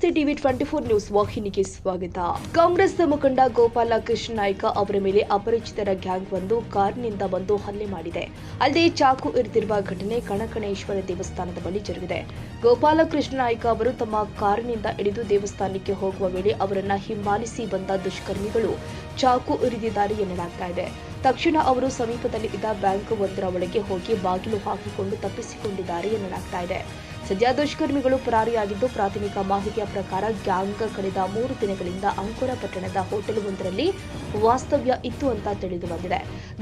ನಮಸ್ತೆ TV 24 news ವಾಹಿನಿಗೆ ಸ್ವಾಗತ. ಕಾಂಗ್ರೆಸ್ ಮುಖಂಡ ಗೋಪಾಲ ಕೃಷ್ಣ ನಾಯ್ಕ ಅವರ ಮೇಲೆ ಅಪರಿಚಿತರ ಗ್ಯಾಂಗ್ ಒಂದು ಕಾರಿನಿಂದ ಬಂದು ಹಲ್ಲೆ ಮಾಡಿದೆ. ಅಲ್ಲದೆ ಚಾಕು ಇರಿದಿರುವ ಘಟನೆ ಕಣಕಣೇಶ್ವರ ದೇವಸ್ಥಾನದ ಬಳಿ ಜರುಗಿದೆ. ಗೋಪಾಲ ಕೃಷ್ಣ ನಾಯ್ಕ ಅವರು ತಮ್ಮ ಕಾರಿನಿಂದ ಇಳಿದು ದೇವಸ್ಥಾನಕ್ಕೆ ಹೋಗುವ ವೇಳೆ ಅವರನ್ನ ಹಿಂಬಾಲಿಸಿ ಬಂದ ದುಷ್ಕರ್ಮಿಗಳು ಚಾಕು ಇರಿದಿದ್ದಾರೆ ಎನ್ನಲಾಗ್ತಾ ಇದೆ. ತಕ್ಷಣ ಅವರು ಸಮೀಪದಲ್ಲಿ ಇದ್ದ ಬ್ಯಾಂಕ್ ಒಂದರ ಒಳಗೆ ಹೋಗಿ ಬಾಗಿಲು ಹಾಕಿಕೊಂಡು ತಪ್ಪಿಸಿಕೊಂಡಿದ್ದಾರೆ ಎನ್ನಲಾಗ್ತಾ ಇದೆ. ಸದ್ಯ ದುಷ್ಕರ್ಮಿಗಳು ಪರಾರಿಯಾಗಿದ್ದು, ಪ್ರಾಥಮಿಕ ಮಾಹಿತಿಯ ಪ್ರಕಾರ ಗ್ಯಾಂಗ್ ಕಳೆದ 3 ದಿನಗಳಿಂದ ಅಂಕೋಲ ಪಟ್ಟಣದ ಹೋಟೆಲ್ ಒಂದರಲ್ಲಿ ವಾಸ್ತವ್ಯ ಇತ್ತು ಅಂತ ತಿಳಿದು ಬಂದಿದೆ.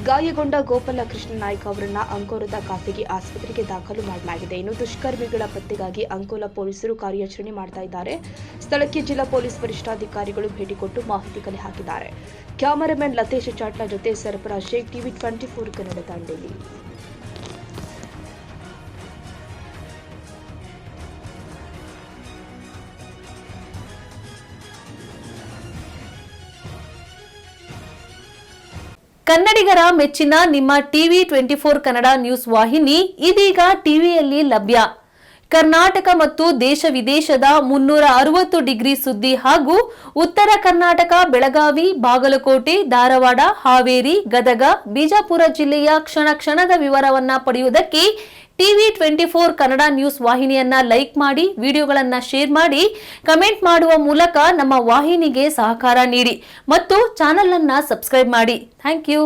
ಗಾಯಗೊಂಡ ಗೋಪಾಲ ಕೃಷ್ಣ ನಾಯ್ಕ ಅವರನ್ನ ಅಂಕೋಲದ ಖಾಸಗಿ ಆಸ್ಪತ್ರೆಗೆ ದಾಖಲು ಮಾಡಲಾಗಿದೆ. ಇನ್ನು ದುಷ್ಕರ್ಮಿಗಳ ಪತ್ತೆಗಾಗಿ ಅಂಕೋಲ ಪೊಲೀಸರು ಕಾರ್ಯಾಚರಣೆ ಮಾಡ್ತಾ ಇದ್ದಾರೆ. ಸ್ಥಳಕ್ಕೆ ಜಿಲ್ಲಾ ಪೊಲೀಸ್ ವರಿಷ್ಠಾಧಿಕಾರಿಗಳು ಭೇಟಿ ಕೊಟ್ಟು ಮಾಹಿತಿ ಕಲೆ ಹಾಕಿದ್ದಾರೆ. ಕ್ಯಾಮರಾಮನ್ ಲತೇಶ್ ಚಾಟ್ಲಾ ಜೊತೆ ಸರ್ಫರಾಜ್ ಶೇಖ್, ಟಿವಿ 24 ಕನ್ನಡ ದಾಂಡೇಲಿ. ಕನ್ನಡಿಗರ ಮೆಚ್ಚಿನ ನಿಮ್ಮ ಟಿವಿ 24 ಕನ್ನಡ ನ್ಯೂಸ್ ವಾಹಿನಿ ಇದೀಗ ಟಿವಿಯಲ್ಲಿ ಲಭ್ಯ. ಕರ್ನಾಟಕ ಮತ್ತು ದೇಶ ವಿದೇಶದ 360 ಡಿಗ್ರಿ ಸುದ್ದಿ ಹಾಗೂ ಉತ್ತರ ಕರ್ನಾಟಕ, ಬೆಳಗಾವಿ, ಬಾಗಲಕೋಟೆ, ಧಾರವಾಡ, ಹಾವೇರಿ, ಗದಗ, ಬಿಜಾಪುರ ಜಿಲ್ಲೆಯ ಕ್ಷಣ ಕ್ಷಣದ ವಿವರವನ್ನ ಪಡೆಯುವುದಕ್ಕೆ ಟಿವಿ 24 ಕನ್ನಡ ನ್ಯೂಸ್ ವಾಹಿನಿಯನ್ನ ಲೈಕ್ ಮಾಡಿ, ವಿಡಿಯೋಗಳನ್ನ ಶೇರ್ ಮಾಡಿ, ಕಮೆಂಟ್ ಮಾಡುವ ಮೂಲಕ ನಮ್ಮ ವಾಹಿನಿಗೆ ಸಹಕಾರ ನೀಡಿ ಮತ್ತು ಚಾನೆಲ್ ಅನ್ನ ಸಬ್ಸ್ಕ್ರೈಬ್ ಮಾಡಿ. Thank you.